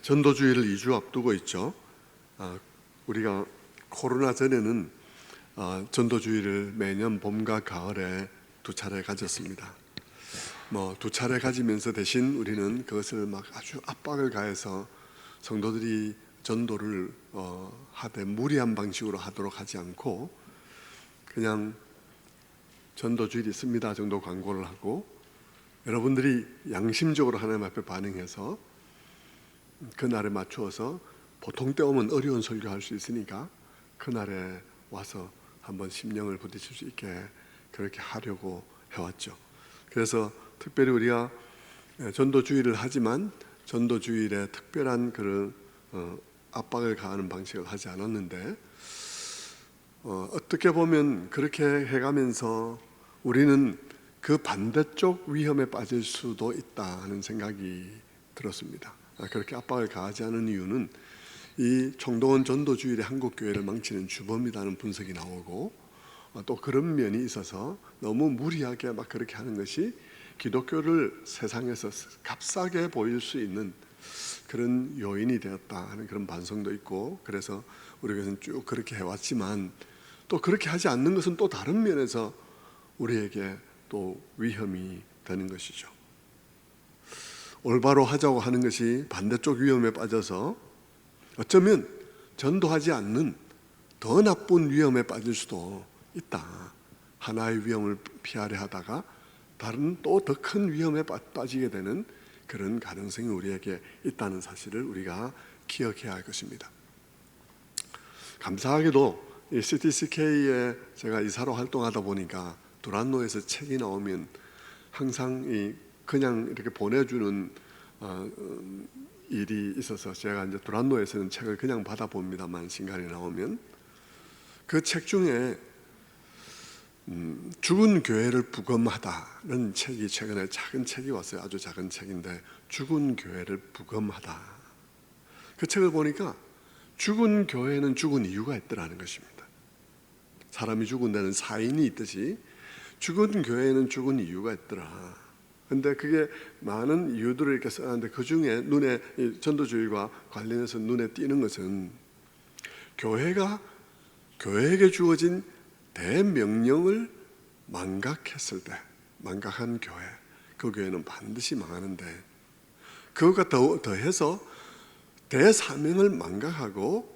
전도주의를 2주 앞두고 있죠. 우리가 코로나 전에는 전도주의를 매년 봄과 가을에 두 차례 가졌습니다. 두 차례 가지면서 대신 우리는 그것을 막 아주 압박을 가해서 성도들이 전도를 하되 무리한 방식으로 하도록 하지 않고 그냥 전도주일이 있습니다 정도 광고를 하고 여러분들이 양심적으로 하나님 앞에 반응해서 그날에 맞추어서 보통 때 오면 어려운 설교할 수 있으니까 그날에 와서 한번 심령을 부딪힐 수 있게 그렇게 하려고 해왔죠. 그래서 특별히 우리가 전도주일을 하지만 전도주일에 특별한 그런 압박을 가하는 방식을 하지 않았는데 어떻게 보면 그렇게 해가면서 우리는 그 반대쪽 위험에 빠질 수도 있다 하는 생각이 들었습니다. 그렇게 압박을 가하지 않은 이유는 이 총동원 전도주일의 한국교회를 망치는 주범이라는 분석이 나오고 또 그런 면이 있어서 너무 무리하게 막 그렇게 하는 것이 기독교를 세상에서 값싸게 보일 수 있는 그런 요인이 되었다 하는 그런 반성도 있고, 그래서 우리 교회는 쭉 그렇게 해왔지만 또 그렇게 하지 않는 것은 또 다른 면에서 우리에게 또 위험이 되는 것이죠. 올바로 하자고 하는 것이 반대쪽 위험에 빠져서 어쩌면 전도하지 않는 더 나쁜 위험에 빠질 수도 있다. 하나의 위험을 피하려 하다가 다른 또 더 큰 위험에 빠지게 되는 그런 가능성이 우리에게 있다는 사실을 우리가 기억해야 할 것입니다. 감사하게도 이 CTCK에 제가 이사로 활동하다 보니까 두란노에서 책이 나오면 항상 그냥 이렇게 보내주는 일이 있어서 제가 이제 두란노에서는 책을 그냥 받아봅니다만 신간이 나오면 그 책 중에 죽은 교회를 부검하다는 책이 최근에 작은 책이 왔어요. 아주 작은 책인데 죽은 교회를 부검하다. 그 책을 보니까 죽은 교회는 죽은 이유가 있더라는 것입니다. 사람이 죽은 데는 사인이 있듯이 죽은 교회는 죽은 이유가 있더라. 근데 그게 많은 이유들을 이렇게 써놨는데 그 중에 눈에 전도주의와 관련해서 눈에 띄는 것은 교회에게 주어진 대명령을 망각했을 때, 망각한 교회, 그 교회는 반드시 망하는데 그것과 더해서 대사명을 망각하고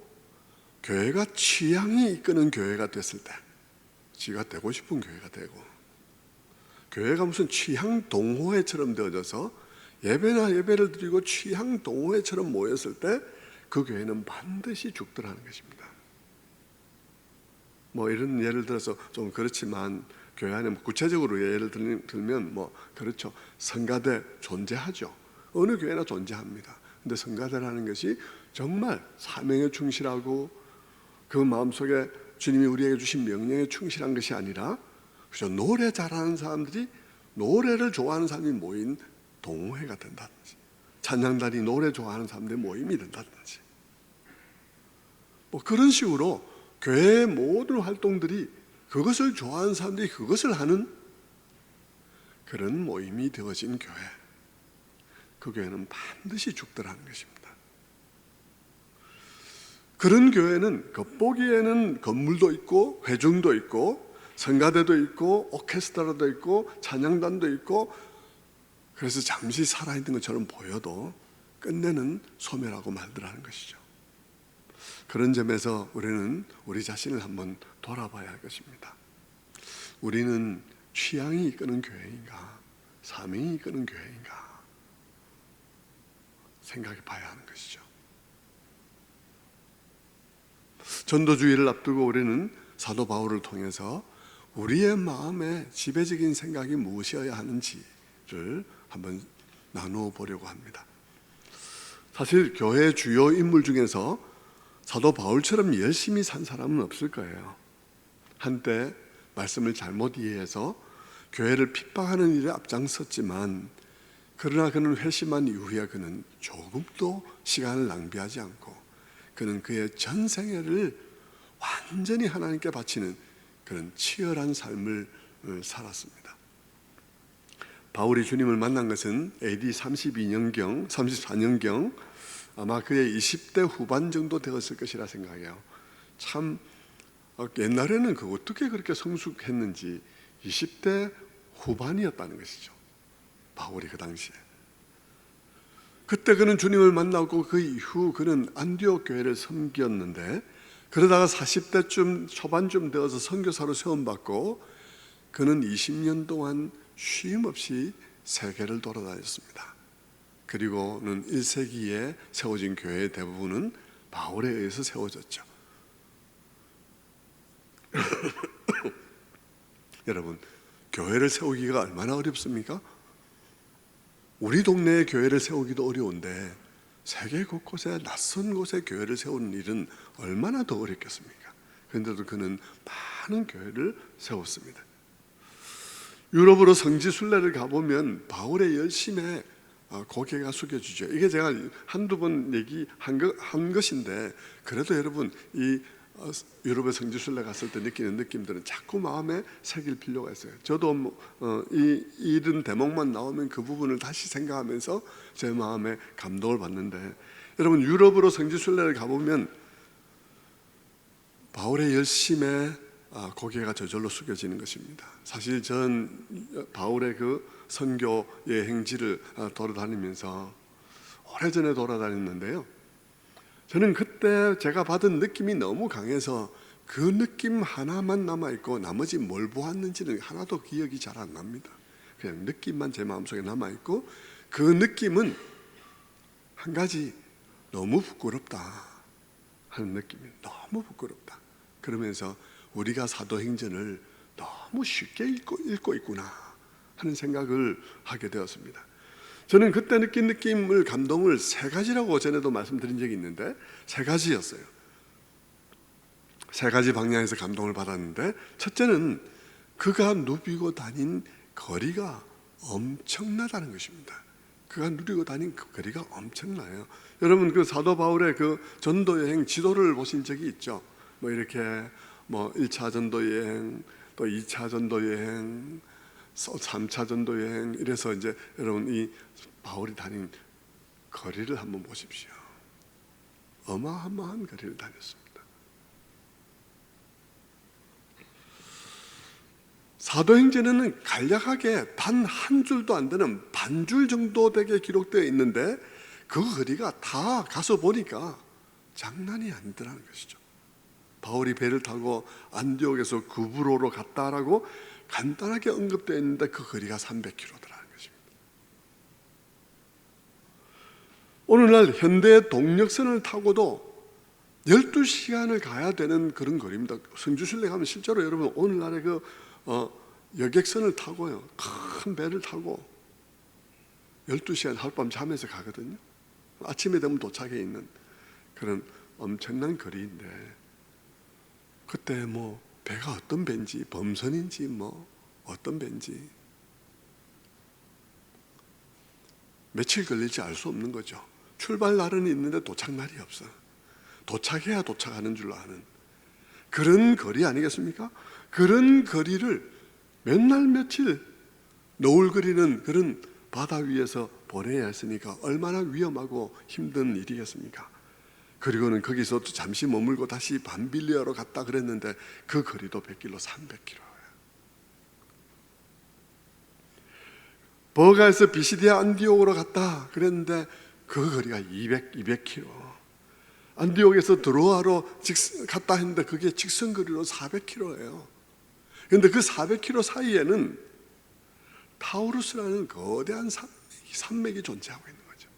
교회가 취향이 이끄는 교회가 됐을 때, 지가 되고 싶은 교회가 되고 교회가 무슨 취향 동호회처럼 되어져서 예배를 드리고 취향 동호회처럼 모였을 때 그 교회는 반드시 죽더라는 것입니다. 이런 예를 들어서 좀 그렇지만 교회 안에 구체적으로 예를 들면 그렇죠. 성가대 존재하죠. 어느 교회나 존재합니다. 근데 성가대라는 것이 정말 사명에 충실하고 그 마음속에 주님이 우리에게 주신 명령에 충실한 것이 아니라 그죠? 노래 잘하는 사람들이 노래를 좋아하는 사람이 모인 동호회가 된다든지 찬양단이 노래 좋아하는 사람들의 모임이 된다든지 그런 식으로 교회의 모든 활동들이 그것을 좋아하는 사람들이 그것을 하는 그런 모임이 되어진 교회, 그 교회는 반드시 죽더라는 것입니다. 그런 교회는 겉보기에는 건물도 있고 회중도 있고 성가대도 있고 오케스트라도 있고 찬양단도 있고 그래서 잠시 살아있는 것처럼 보여도 끝내는 소멸하고 말더라는 것이죠. 그런 점에서 우리는 우리 자신을 한번 돌아봐야 할 것입니다. 우리는 취향이 이끄는 교회인가 사명이 이끄는 교회인가 생각해 봐야 하는 것이죠. 전도주의를 앞두고 우리는 사도 바울을 통해서 우리의 마음의 지배적인 생각이 무엇이어야 하는지를 한번 나누어 보려고 합니다. 사실 교회의 주요 인물 중에서 사도 바울처럼 열심히 산 사람은 없을 거예요. 한때 말씀을 잘못 이해해서 교회를 핍박하는 일에 앞장섰지만 그러나 그는 회심한 이후에 그는 조금도 시간을 낭비하지 않고 그는 그의 전생애를 완전히 하나님께 바치는 그런 치열한 삶을 살았습니다. 바울이 주님을 만난 것은 AD 34년경 아마 그의 20대 후반 정도 되었을 것이라 생각해요. 참 옛날에는 어떻게 그렇게 성숙했는지 20대 후반이었다는 것이죠. 바울이 그 당시에. 그때 그는 주님을 만나고 그 이후 그는 안디옥 교회를 섬겼는데, 그러다가 40대쯤 초반쯤 되어서 선교사로 세움받고 그는 20년 동안 쉼 없이 세계를 돌아다녔습니다. 그리고는 1세기에 세워진 교회의 대부분은 바울에 의해서 세워졌죠. 여러분, 교회를 세우기가 얼마나 어렵습니까? 우리 동네에 교회를 세우기도 어려운데 세계 곳곳에 낯선 곳에 교회를 세우는 일은 얼마나 더 어렵겠습니까? 그런데도 그는 많은 교회를 세웠습니다. 유럽으로 성지순례를 가보면 바울의 열심에 고개가 숙여지죠. 이게 제가 한두 번 얘기한 것인데, 그래도 여러분 이 유럽의 성지순례 갔을 때 느끼는 느낌들은 자꾸 마음에 새길 필요가 있어요. 저도 이 이른 대목만 나오면 그 부분을 다시 생각하면서 제 마음에 감동을 받는데, 여러분 유럽으로 성지순례를 가보면 바울의 열심에 고개가 저절로 숙여지는 것입니다. 사실 전 바울의 그 선교 여행지를 돌아다니면서 오래전에 돌아다녔는데요, 저는 그때 제가 받은 느낌이 너무 강해서 그 느낌 하나만 남아있고 나머지 뭘 보았는지는 하나도 기억이 잘 안 납니다. 그냥 느낌만 제 마음속에 남아있고, 그 느낌은 한 가지, 너무 부끄럽다 하는 느낌이, 너무 부끄럽다. 그러면서 우리가 사도행전을 너무 쉽게 읽고 있구나 하는 생각을 하게 되었습니다. 저는 그때 느낀 느낌을, 감동을 세 가지라고 전에도 말씀드린 적이 있는데, 세 가지였어요. 세 가지 방향에서 감동을 받았는데, 첫째는 그가 누비고 다닌 거리가 엄청나다는 것입니다. 그가 누리고 다닌 그 거리가 엄청나요. 여러분 그 사도 바울의 그 전도 여행 지도를 보신 적이 있죠? 뭐 이렇게 1차 전도 여행, 또 2차 전도 여행, 3차 전도 여행, 이래서 이제 여러분 이 바울이 다닌 거리를 한번 보십시오. 어마어마한 거리를 다녔습니다. 사도행전에는 간략하게 단 한 줄도 안 되는 반줄 정도 되게 기록되어 있는데, 그 거리가 다 가서 보니까 장난이 아니더라는 것이죠. 바울이 배를 타고 안디옥에서 구브로로 갔다라고 간단하게 언급되어 있는데 그 거리가 300km더라는 것입니다. 오늘날 현대 동력선을 타고도 12시간을 가야 되는 그런 거리입니다. 성주순례 가면 실제로 여러분 오늘날의 그 여객선을 타고요, 큰 배를 타고 12시간 하룻밤 자면서 가거든요. 아침에 되면 도착해 있는 그런 엄청난 거리인데, 그때 배가 어떤 배인지, 범선인지 어떤 배인지 며칠 걸릴지 알 수 없는 거죠. 출발 날은 있는데 도착 날이 없어. 도착해야 도착하는 줄로 아는 그런 거리 아니겠습니까? 그런 거리를 몇 날 며칠 노을거리는 그런 바다 위에서 보내야 했으니까 얼마나 위험하고 힘든 일이겠습니까? 그리고는 거기서 잠시 머물고 다시 밤빌리아로 갔다 그랬는데 그 거리도 100km, 300km예요. 버가에서 비시디아 안디옥으로 갔다 그랬는데 그 거리가 200km. 안디옥에서 드로아로 갔다 했는데 그게 직선거리로 400km예요. 그런데 그 400km 사이에는 타우루스라는 거대한 산맥이 존재하고 있는 거죠.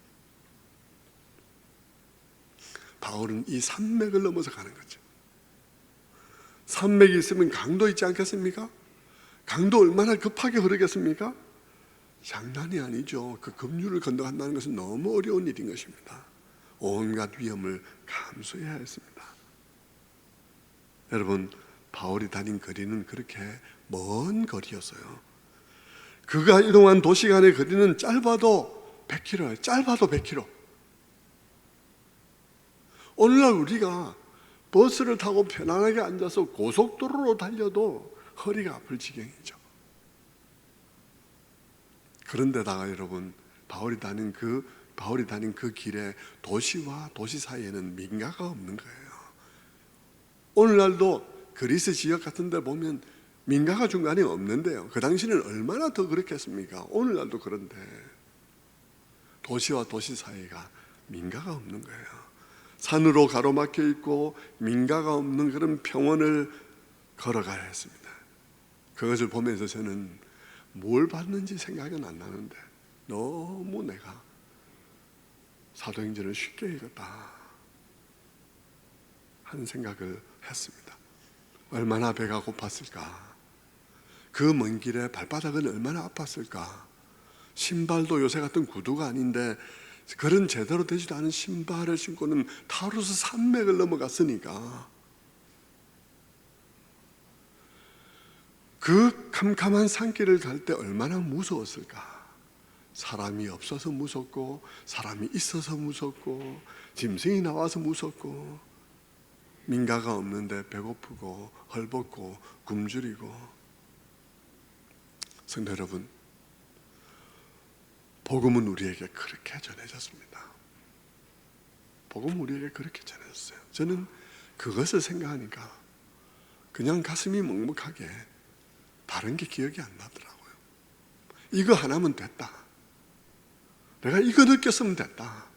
바울은 이 산맥을 넘어서 가는 거죠. 산맥이 있으면 강도 있지 않겠습니까? 강도 얼마나 급하게 흐르겠습니까? 장난이 아니죠. 그 급류를 건너간다는 것은 너무 어려운 일인 것입니다. 온갖 위험을 감수해야 했습니다. 여러분, 바울이 다닌 거리는 그렇게 먼 거리였어요. 그가 이동한 도시간의 거리는 짧아도 100km예요. 짧아도 100km. 오늘날 우리가 버스를 타고 편안하게 앉아서 고속도로로 달려도 허리가 아플 지경이죠. 그런데다가 여러분, 바울이 다닌 그 바울이 다닌 그 길에 도시와 도시 사이에는 민가가 없는 거예요. 오늘날도 그리스 지역 같은 데 보면 민가가 중간에 없는데요. 그 당시는 얼마나 더 그렇겠습니까? 오늘날도 그런데 도시와 도시 사이가 민가가 없는 거예요. 산으로 가로막혀 있고 민가가 없는 그런 평원을 걸어가야 했습니다. 그것을 보면서 저는 뭘 봤는지 생각은 안 나는데 너무 내가 사도행전을 쉽게 읽었다 하는 생각을 했습니다. 얼마나 배가 고팠을까? 그 먼 길에 발바닥은 얼마나 아팠을까? 신발도 요새 같은 구두가 아닌데 그런 제대로 되지도 않은 신발을 신고는 타루스 산맥을 넘어갔으니까 그 캄캄한 산길을 갈 때 얼마나 무서웠을까? 사람이 없어서 무섭고 사람이 있어서 무섭고 짐승이 나와서 무섭고 민가가 없는데 배고프고 헐벗고 굶주리고. 성도 여러분, 복음은 우리에게 그렇게 전해졌습니다. 복음은 우리에게 그렇게 전해졌어요. 저는 그것을 생각하니까 그냥 가슴이 먹먹하게 다른 게 기억이 안 나더라고요. 이거 하나면 됐다, 내가 이거 느꼈으면 됐다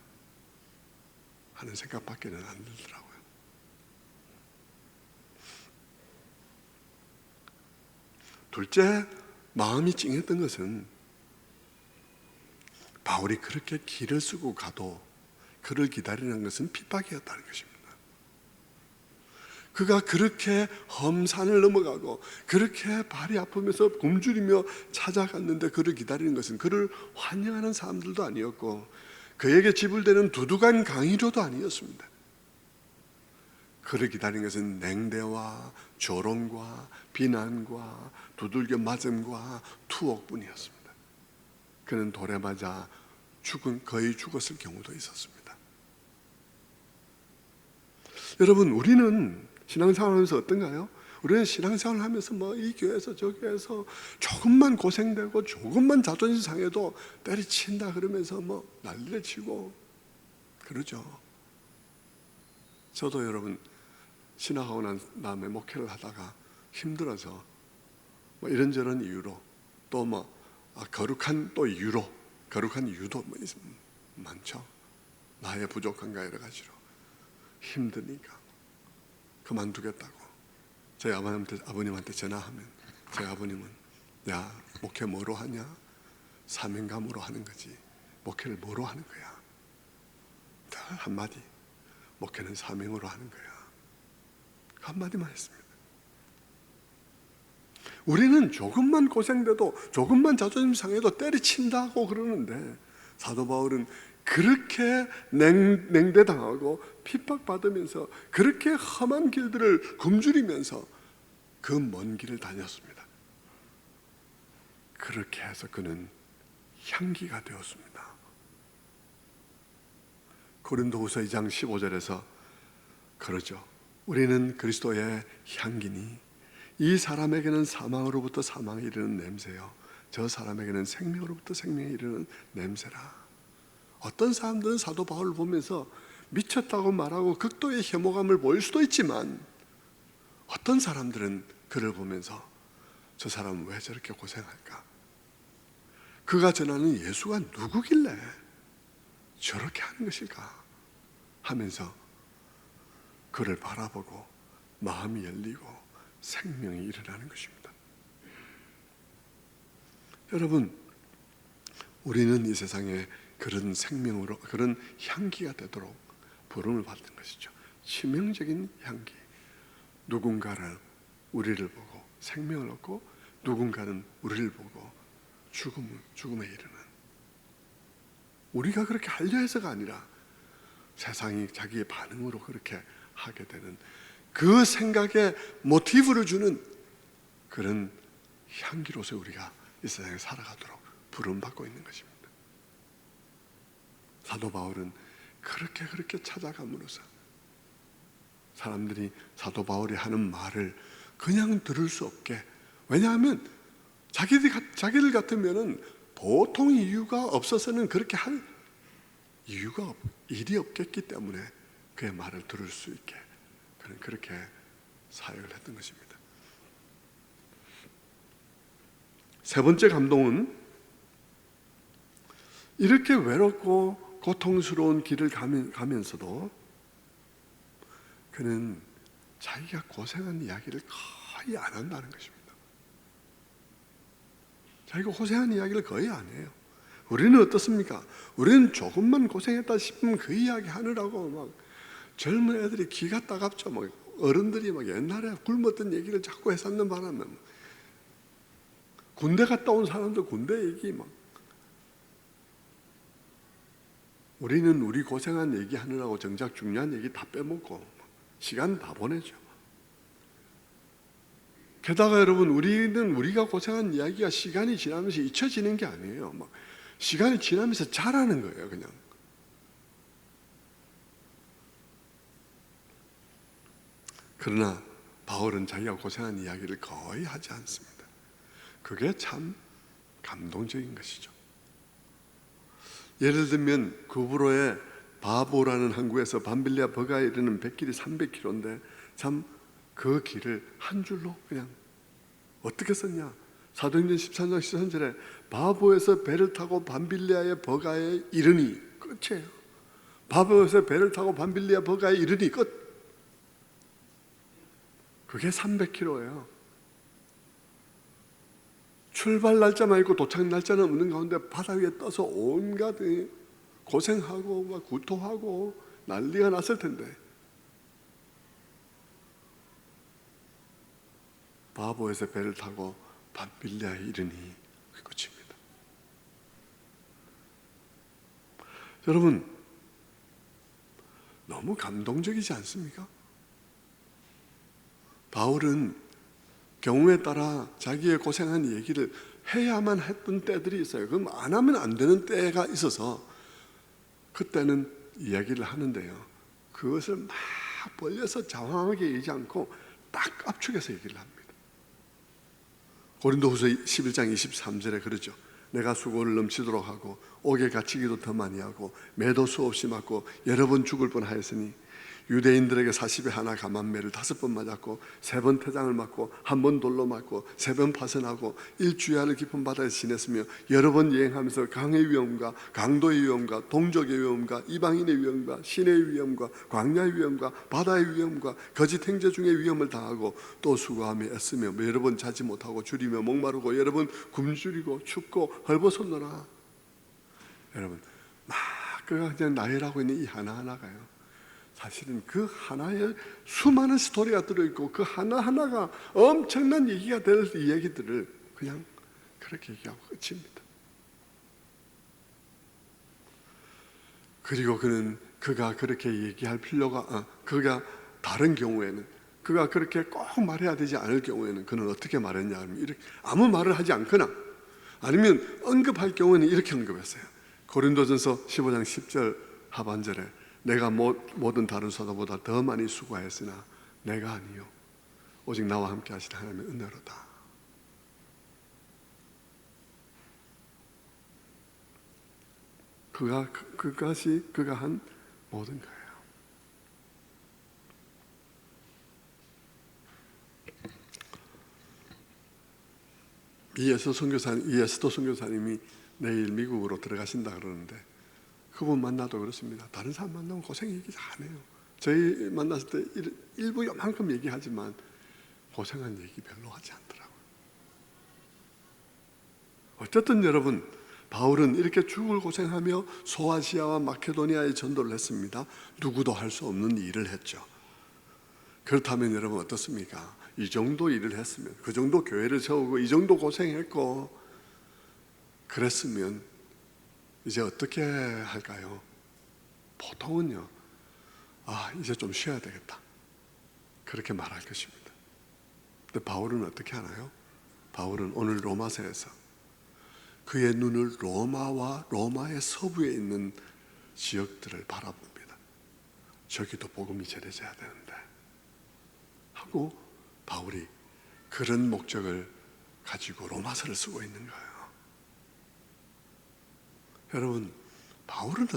하는 생각밖에는 안 들더라고요. 둘째, 마음이 찡했던 것은 바울이 그렇게 길을 쓰고 가도 그를 기다리는 것은 핍박이었다는 것입니다. 그가 그렇게 험산을 넘어가고 그렇게 발이 아프면서 굶주리며 찾아갔는데 그를 기다리는 것은 그를 환영하는 사람들도 아니었고 그에게 지불되는 두둑한 강의료도 아니었습니다. 그를 기다리는 것은 냉대와 조롱과 비난과 두들겨 맞음과 투옥뿐이었습니다. 그는 돌에 맞아 거의 죽었을 경우도 있었습니다. 여러분, 우리는 신앙생활을 하면서 어떤가요? 우리는 신앙생활을 하면서 이 교회에서 저 교회에서 조금만 고생되고 조금만 자존심 상해도 때려친다 그러면서 난리를 치고 그러죠. 저도 여러분 신학하고 난 다음에 목회를 하다가 힘들어서 이런저런 이유로 또 거룩한 또 이유로 거룩한 이유도 많죠. 나의 부족한가 여러 가지로 힘드니까 그만두겠다고 저희 아버님한테 전화하면 저희 아버님은 야, 목회 뭐로 하냐? 사명감으로 하는 거지 목회를 뭐로 하는 거야? 늘 한마디, 목회는 사명으로 하는 거야. 그 한마디만 했습니다. 우리는 조금만 고생돼도 조금만 자존심 상해도 때려친다고 그러는데 사도 바울은 그렇게 냉대당하고 핍박받으면서 그렇게 험한 길들을 굶주리면서 그 먼 길을 다녔습니다. 그렇게 해서 그는 향기가 되었습니다. 고린도후서 2장 15절에서 그러죠. 우리는 그리스도의 향기니 이 사람에게는 사망으로부터 사망에 이르는 냄새요 저 사람에게는 생명으로부터 생명에 이르는 냄새라. 어떤 사람들은 사도 바울을 보면서 미쳤다고 말하고 극도의 혐오감을 보일 수도 있지만 어떤 사람들은 그를 보면서 저 사람은 왜 저렇게 고생할까? 그가 전하는 예수가 누구길래 저렇게 하는 것일까? 하면서 그를 바라보고 마음이 열리고 생명이 일어나는 것입니다. 여러분, 우리는 이 세상에 그런 생명으로 그런 향기가 되도록 부름을 받는 것이죠. 치명적인 향기. 누군가를 우리를 보고 생명을 얻고 누군가는 우리를 보고 죽음에 이르는, 우리가 그렇게 하려 해서가 아니라 세상이 자기의 반응으로 그렇게 하게 되는 그 생각에 모티브를 주는 그런 향기로서 우리가 이 세상에 살아가도록 부름받고 있는 것입니다. 사도 바울은 그렇게 찾아감으로써 사람들이 사도 바울이 하는 말을 그냥 들을 수 없게, 왜냐하면 자기들 같으면은 보통 이유가 없어서는 그렇게 일이 없겠기 때문에 그의 말을 들을 수 있게 그는 그렇게 사역을 했던 것입니다. 세 번째 감동은 이렇게 외롭고 고통스러운 길을 가면서도 그는 자기가 고생한 이야기를 거의 안 한다는 것입니다. 자기가 고생한 이야기를 거의 안 해요. 우리는 어떻습니까? 우리는 조금만 고생했다 싶으면 그 이야기 하느라고 막 젊은 애들이 기가 따갑죠. 막 어른들이 막 옛날에 굶었던 얘기를 자꾸 해삼는 바람에 군대 갔다 온 사람들 군대 얘기 막. 우리는 우리 고생한 얘기 하느라고 정작 중요한 얘기 다 빼먹고 시간 다 보내죠. 게다가 여러분, 우리는 우리가 고생한 이야기가 시간이 지나면서 잊혀지는 게 아니에요. 막 시간이 지나면서 자라는 거예요, 그냥. 그러나 바울은 자기가 고생한 이야기를 거의 하지 않습니다. 그게 참 감동적인 것이죠. 예를 들면 구브로의 바보라는 항구에서 밤빌리아 버가에 이르는 백길이 300km인데 참 그 길을 한 줄로 그냥 어떻게 썼냐? 사도행전 13장 13절에 바보에서 배를 타고 밤빌리아의 버가에 이르니 끝이에요. 바보에서 배를 타고 밤빌리아 버가에 이르니 끝. 그게 300km예요. 출발 날짜만 있고 도착 날짜는 없는 가운데 바다 위에 떠서 온갖 고생하고 막 구토하고 난리가 났을 텐데 바보에서 배를 타고 밤빌리아에 이르니 그게 끝입니다. 여러분, 너무 감동적이지 않습니까? 바울은 경우에 따라 자기의 고생한 얘기를 해야만 했던 때들이 있어요. 그럼 안 하면 안 되는 때가 있어서 그때는 이야기를 하는데요, 그것을 막 벌려서 장황하게 얘기하지 않고 딱 압축해서 얘기를 합니다. 고린도후서 11장 23절에 그러죠. 내가 수고를 넘치도록 하고 옥에 갇히기도 더 많이 하고 매도 수없이 맞고 여러 번 죽을 뻔하였으니 유대인들에게 40에 하나 감한매를 5번 맞았고 3번 태장을 맞고 1번 돌로 맞고 3번 파선하고 일주야를 깊은 바다에서 지냈으며 여러 번 여행하면서 강의 위험과 강도의 위험과 동족의 위험과 이방인의 위험과 신의 위험과 광야의 위험과 바다의 위험과 거짓 행제 중의 위험을 당하고 또 수고하며 애쓰며 여러 번 자지 못하고 줄이며 목마르고 여러 번 굶주리고 춥고 헐벗었노라. 여러분, 막 그가 그냥 나열하고 있는 이 하나하나가요, 사실은 그 하나에 수많은 스토리가 들어있고 그 하나하나가 엄청난 얘기가 될 이야기들을 그냥 그렇게 얘기하고 끝입니다. 그리고 그가 그렇게 얘기할 필요가 그가 다른 경우에는 그가 그렇게 꼭 말해야 되지 않을 경우에는 그는 어떻게 말했냐 하면 이렇게 아무 말을 하지 않거나 아니면 언급할 경우에는 이렇게 언급했어요. 고린도전서 15장 10절 하반절에 내가 모든 다른 사도보다 더 많이 수고하였으나 내가 아니요 오직 나와 함께 하시는 하나님의 은혜로다. 그것이 그가 한 모든 거예요. 이에스더 선교사님이 내일 미국으로 들어가신다 그러는데 그분 만나도 그렇습니다. 다른 사람 만나면 고생 얘기 안 해요. 저희 만났을 때 일부 요만큼 얘기하지만 고생한 얘기 별로 하지 않더라고요. 어쨌든 여러분, 바울은 이렇게 죽을 고생하며 소아시아와 마케도니아에 전도를 했습니다. 누구도 할 수 없는 일을 했죠. 그렇다면 여러분 어떻습니까? 이 정도 일을 했으면, 그 정도 교회를 세우고 이 정도 고생했고 그랬으면 이제 어떻게 할까요? 보통은요, 이제 좀 쉬어야 되겠다, 그렇게 말할 것입니다. 근데 바울은 어떻게 하나요? 바울은 오늘 로마서에서 그의 눈을 로마와 로마의 서부에 있는 지역들을 바라봅니다. 저기도 복음이 전해져야 되는데 하고 바울이 그런 목적을 가지고 로마서를 쓰고 있는 거예요. 여러분, 바울은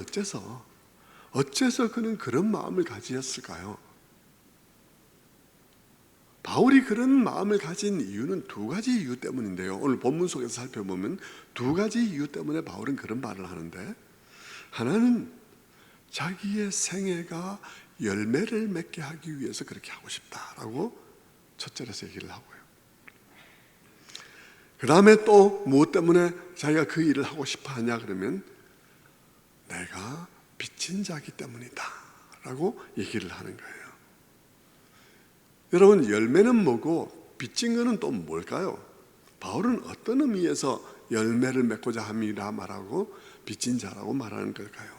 어째서 그는 그런 마음을 가지었을까요? 바울이 그런 마음을 가진 이유는 두 가지 이유 때문인데요. 오늘 본문 속에서 살펴보면 두 가지 이유 때문에 바울은 그런 말을 하는데, 하나는 자기의 생애가 열매를 맺게 하기 위해서 그렇게 하고 싶다라고 첫 절에서 얘기를 하고요. 그 다음에 또 무엇 때문에 자기가 그 일을 하고 싶어 하냐 그러면 내가 빚진 자기 때문이다 라고 얘기를 하는 거예요. 여러분, 열매는 뭐고 빚진 거는 또 뭘까요? 바울은 어떤 의미에서 열매를 맺고자 함이라 말하고 빚진 자라고 말하는 걸까요?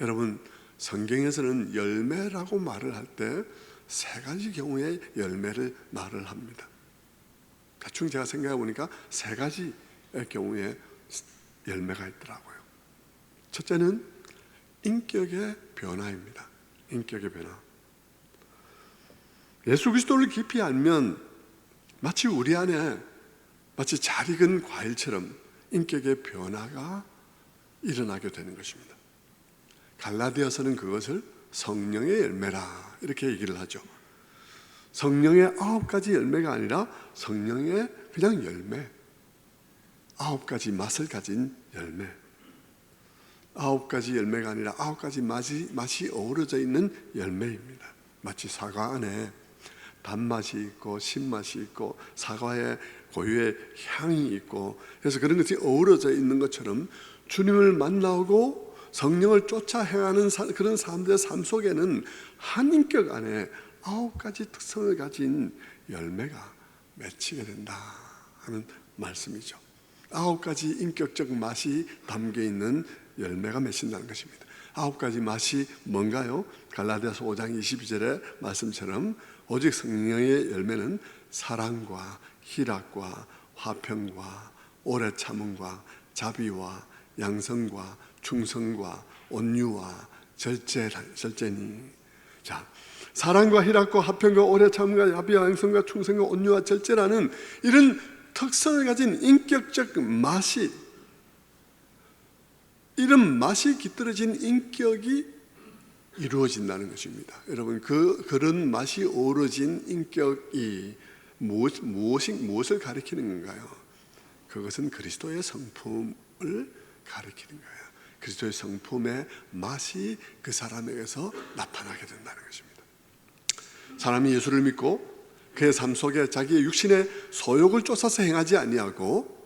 여러분, 성경에서는 열매라고 말을 할 때 세 가지 경우의 열매를 말을 합니다. 대충 제가 생각해 보니까 세 가지의 경우에 열매가 있더라고요. 첫째는 인격의 변화입니다. 인격의 변화. 예수 그리스도를 깊이 알면 마치 우리 안에 마치 잘 익은 과일처럼 인격의 변화가 일어나게 되는 것입니다. 갈라디아서는 그것을 성령의 열매라 이렇게 얘기를 하죠. 성령의 9가지 열매가 아니라 성령의 그냥 열매, 9가지 맛을 가진 열매, 9가지 열매가 아니라 9가지 맛이 어우러져 있는 열매입니다. 마치 사과 안에 단맛이 있고 신맛이 있고 사과의 고유의 향이 있고, 그래서 그런 것이 어우러져 있는 것처럼 주님을 만나고 성령을 쫓아 행하는 그런 사람들의 삶 속에는 한 인격 안에 9가지 특성을 가진 열매가 맺히게 된다 하는 말씀이죠. 9가지 인격적 맛이 담겨 있는 열매가 맺힌다는 것입니다. 9가지 맛이 뭔가요? 갈라디아서 5장 22절의 말씀처럼 오직 성령의 열매는 사랑과 희락과 화평과 오래 참음과 자비와 양성과 충성과 온유와 절제니. 자, 사랑과 희락과 화평과 오래 참음과 자비와 양성과 충성과 온유와 절제라는 이런 특성을 가진 인격적 맛이, 이런 맛이 깃들어진 인격이 이루어진다는 것입니다. 여러분, 그런 맛이 어우러진 인격이 무엇을 가리키는 건가요? 그것은 그리스도의 성품을 가리키는 거예요. 그리스도의 성품의 맛이 그 사람에게서 나타나게 된다는 것입니다. 사람이 예수를 믿고 그의 삶 속에 자기의 육신의 소욕을 쫓아서 행하지 아니하고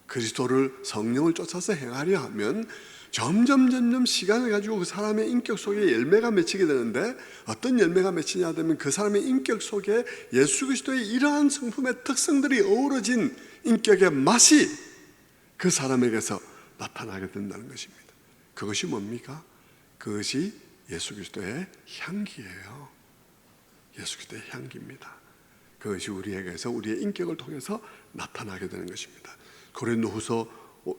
그리스도를, 성령을 쫓아서 행하려 하면 점점 시간을 가지고 그 사람의 인격 속에 열매가 맺히게 되는데, 어떤 열매가 맺히냐 하면 그 사람의 인격 속에 예수 그리스도의 이러한 성품의 특성들이 어우러진 인격의 맛이 그 사람에게서 나타나게 된다는 것입니다. 그것이 뭡니까? 그것이 예수 그리스도의 향기예요. 예수 그리스도의 향기입니다. 그것이 우리에게서, 우리의 인격을 통해서 나타나게 되는 것입니다. 고린도후서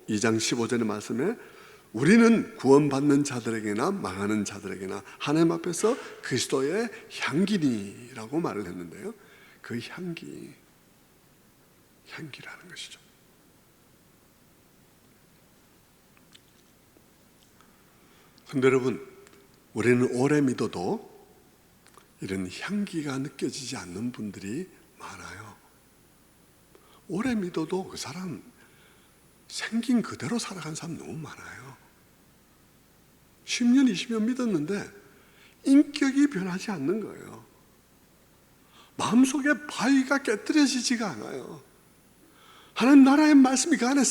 2장 15절의 말씀에 우리는 구원받는 자들에게나 망하는 자들에게나 하나님 앞에서 그리스도의 향기니라고 말을 했는데요, 그 향기라는 것이죠. 성도 여러분, 우리는 오래 믿어도 이런 향기가 느껴지지 않는 분들이 많아요. 오래 믿어도 그 사람 생긴 그대로 살아간 사람 너무 많아요. 10년, 20년 믿었는데 인격이 변하지 않는 거예요. 마음속에 바위가 깨뜨려지지가 않아요. 하나님 나라의 말씀이 그 안에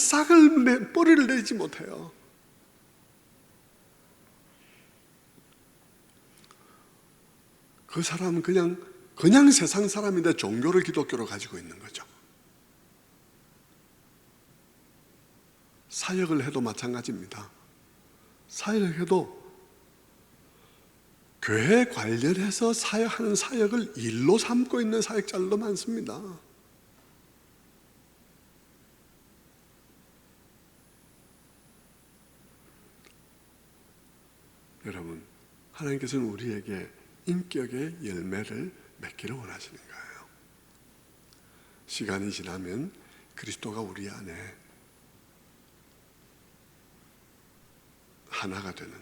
뿌리를 내리지 못해요. 그 사람은 그냥 세상 사람인데 종교를 기독교로 가지고 있는 거죠. 사역을 해도 마찬가지입니다. 사역을 해도 교회 관련해서 사역하는 사역을 일로 삼고 있는 사역자들도 많습니다. 여러분, 하나님께서는 우리에게 인격의 열매를 맺기를 원하시는 거예요. 시간이 지나면 그리스도가 우리 안에 하나가 되는,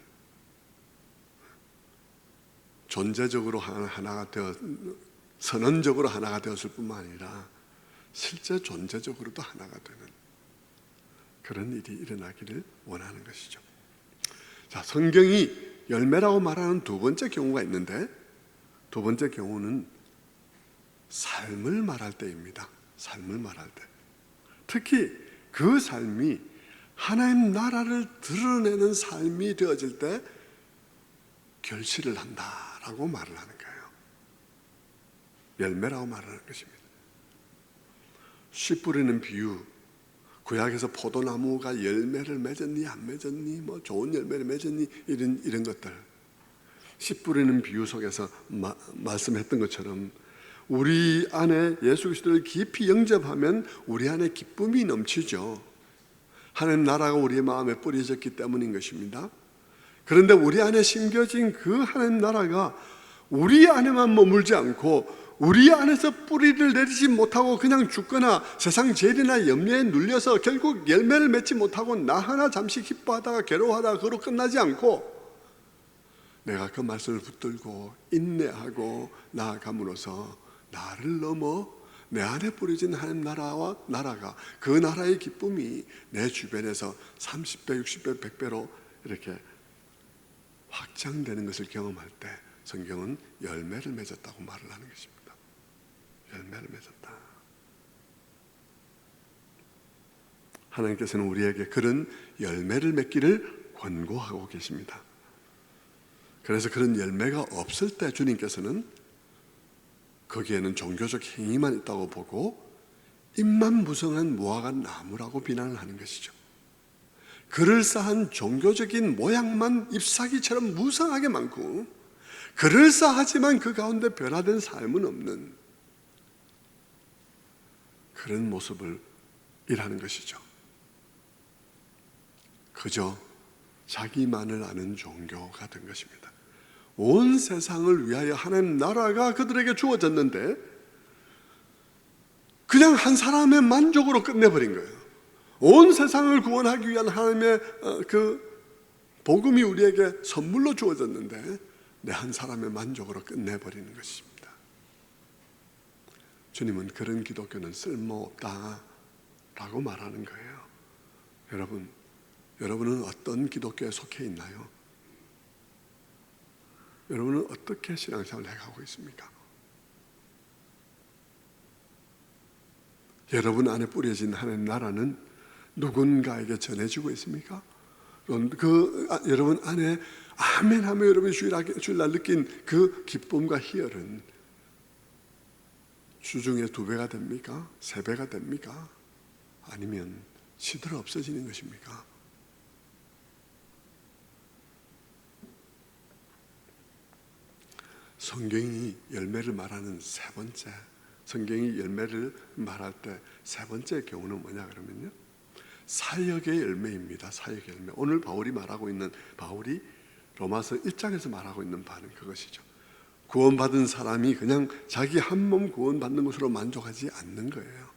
존재적으로 하나가 되어 선언적으로 하나가 되었을 뿐만 아니라 실제 존재적으로도 하나가 되는 그런 일이 일어나기를 원하는 것이죠. 자, 성경이 열매라고 말하는 두 번째 경우가 있는데, 두 번째 경우는 삶을 말할 때입니다. 삶을 말할 때, 특히 그 삶이 하나님 나라를 드러내는 삶이 되어질 때 결실을 한다라고 말을 하는 거예요. 열매라고 말하는 것입니다. 씨 뿌리는 비유, 구약에서 포도나무가 열매를 맺었니 안 맺었니, 뭐 좋은 열매를 맺었니, 이런 것들, 씨 뿌리는 비유 속에서 말씀했던 것처럼 우리 안에 예수 그리스도를 깊이 영접하면 우리 안에 기쁨이 넘치죠. 하나님 나라가 우리의 마음에 뿌려졌기 때문인 것입니다. 그런데 우리 안에 심겨진 그 하나님 나라가 우리 안에만 머물지 않고 우리 안에서 뿌리를 내리지 못하고 그냥 죽거나 세상 재리나 염려에 눌려서 결국 열매를 맺지 못하고 나 하나 잠시 기뻐하다가 괴로워하다가 그로 끝나지 않고 내가 그 말씀을 붙들고 인내하고 나아감으로써 나를 넘어 내 안에 뿌려진 하나님 나라가 그 나라의 기쁨이 내 주변에서 30배, 60배, 100배로 이렇게 확장되는 것을 경험할 때 성경은 열매를 맺었다고 말을 하는 것입니다. 열매를 맺었다. 하나님께서는 우리에게 그런 열매를 맺기를 권고하고 계십니다. 그래서 그런 열매가 없을 때 주님께서는 거기에는 종교적 행위만 있다고 보고 잎만 무성한 무화과 나무라고 비난을 하는 것이죠. 그럴싸한 종교적인 모양만 잎사귀처럼 무성하게 많고 그럴싸하지만 그 가운데 변화된 삶은 없는 그런 모습을 일하는 것이죠. 그저 자기만을 아는 종교가 된 것입니다. 온 세상을 위하여 하나님 나라가 그들에게 주어졌는데 그냥 한 사람의 만족으로 끝내버린 거예요. 온 세상을 구원하기 위한 하나님의 그 복음이 우리에게 선물로 주어졌는데 내 한 사람의 만족으로 끝내버리는 것입니다. 주님은 그런 기독교는 쓸모없다라고 말하는 거예요. 여러분은 어떤 기독교에 속해 있나요? 여러분은 어떻게 신앙생활을 해가고 있습니까? 여러분 안에 뿌려진 하나님 나라는 누군가에게 전해지고 있습니까? 여러분 안에 아멘 하며 여러분이 주일날 느낀 그 기쁨과 희열은 주중에 2배가 됩니까? 3배가 됩니까? 아니면 시들어 없어지는 것입니까? 성경이 열매를 말하는 세 번째, 성경이 열매를 말할 때 세 번째 경우는 뭐냐 그러면요, 사역의 열매입니다. 사역의 열매. 오늘 바울이 로마서 1장에서 말하고 있는 바는 그것이죠. 구원받은 사람이 그냥 자기 한 몸 구원받는 것으로 만족하지 않는 거예요.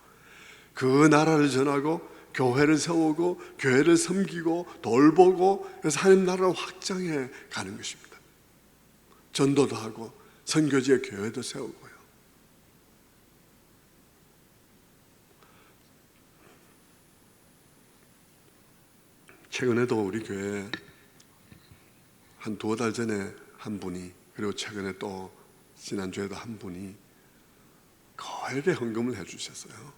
그 나라를 전하고 교회를 세우고 교회를 섬기고 돌보고 그래서 하나님 나라를 확장해 가는 것입니다. 전도도 하고 선교지에 교회도 세우고요. 최근에도 우리 교회에 한 2달 전에 한 분이, 그리고 최근에 또 지난주에도 한 분이 거액의 헌금을 해주셨어요.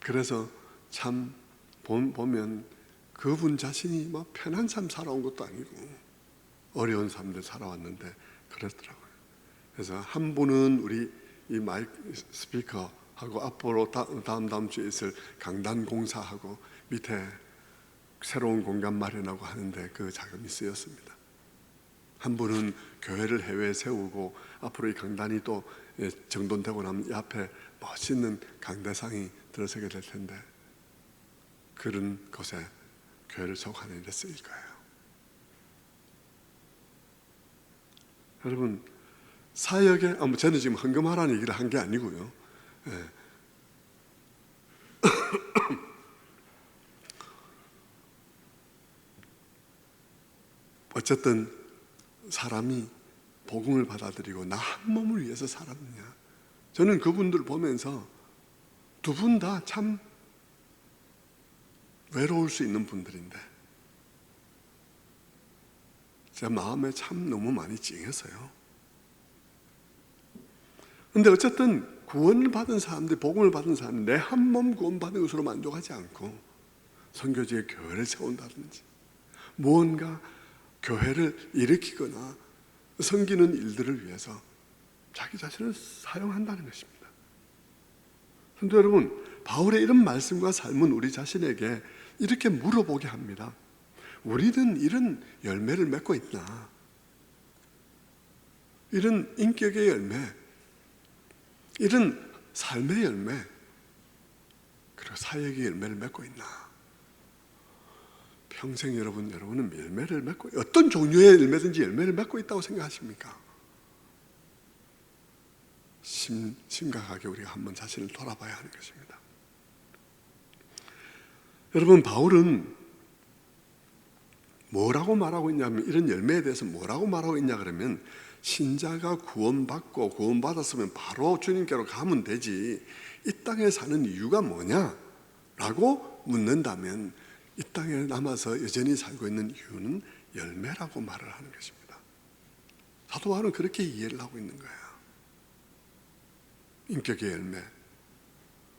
그래서 참 보면 그분 자신이 뭐 편한 삶 살아온 것도 아니고 어려운 삶들 살아왔는데 그랬더라고요. 그래서 한 분은 우리 이 마이크 스피커하고 앞으로 다음 주에 있을 강단 공사하고 밑에 새로운 공간 마련하고 하는데 그 자금이 쓰였습니다. 한 분은 교회를 해외에 세우고 앞으로 이 강단이 또 정돈되고 나면 이 앞에 멋있는 강대상이 들어서게 될 텐데 그런 곳에 교회를 세우는 데 쓰일 거예요. 여러분, 사역에 저는 지금 헌금하라는 얘기를 한 게 아니고요. 어쨌든 사람이 복음을 받아들이고 나 한 몸을 위해서 살았느냐. 저는 그분들 보면서 두 분 다 참 외로울 수 있는 분들인데 제 마음에 참 너무 많이 찡했어요. 근데 어쨌든 구원을 받은 사람들, 복음을 받은 사람들, 내 한 몸 구원받은 것으로 만족하지 않고 선교지에 교회를 세운다든지 무언가 교회를 일으키거나 섬기는 일들을 위해서 자기 자신을 사용한다는 것입니다. 근데 여러분, 바울의 이런 말씀과 삶은 우리 자신에게 이렇게 물어보게 합니다. 우리는 이런 열매를 맺고 있나? 이런 인격의 열매, 이런 삶의 열매, 그리고 사역의 열매를 맺고 있나? 평생 여러분은 열매를 맺고, 어떤 종류의 열매든지 열매를 맺고 있다고 생각하십니까? 심각하게 우리가 한번 자신을 돌아봐야 하는 것입니다. 여러분, 바울은 뭐라고 말하고 있냐면, 이런 열매에 대해서 뭐라고 말하고 있냐 그러면, 신자가 구원받고 구원받았으면 바로 주님께로 가면 되지 이 땅에 사는 이유가 뭐냐? 라고 묻는다면 이 땅에 남아서 여전히 살고 있는 이유는 열매라고 말을 하는 것입니다. 사도 바울은 그렇게 이해를 하고 있는 거예요. 인격의 열매,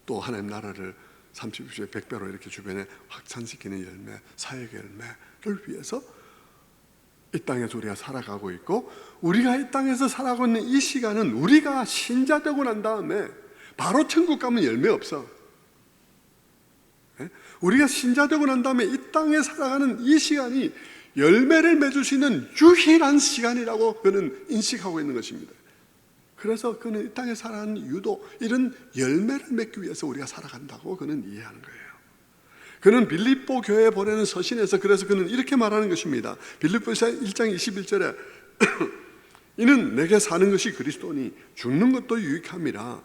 또 하나님 나라를 30배, 100배로 이렇게 주변에 확산시키는 열매, 사역의 열매를 위해서 이 땅에서 우리가 살아가고 있고, 우리가 이 땅에서 살아가고 있는 이 시간은 우리가 신자 되고 난 다음에 바로 천국 가면 열매 없어. 우리가 신자 되고 난 다음에 이 땅에 살아가는 이 시간이 열매를 맺을 수 있는 유일한 시간이라고 그는 인식하고 있는 것입니다. 그래서 그는 이 땅에 살아가는 이유도 이런 열매를 맺기 위해서 우리가 살아간다고 그는 이해하는 거예요. 그는 빌립보 교회에 보내는 서신에서 그래서 그는 이렇게 말하는 것입니다. 빌립보서 1장 21절에 이는 내게 사는 것이 그리스도니 죽는 것도 유익함이라.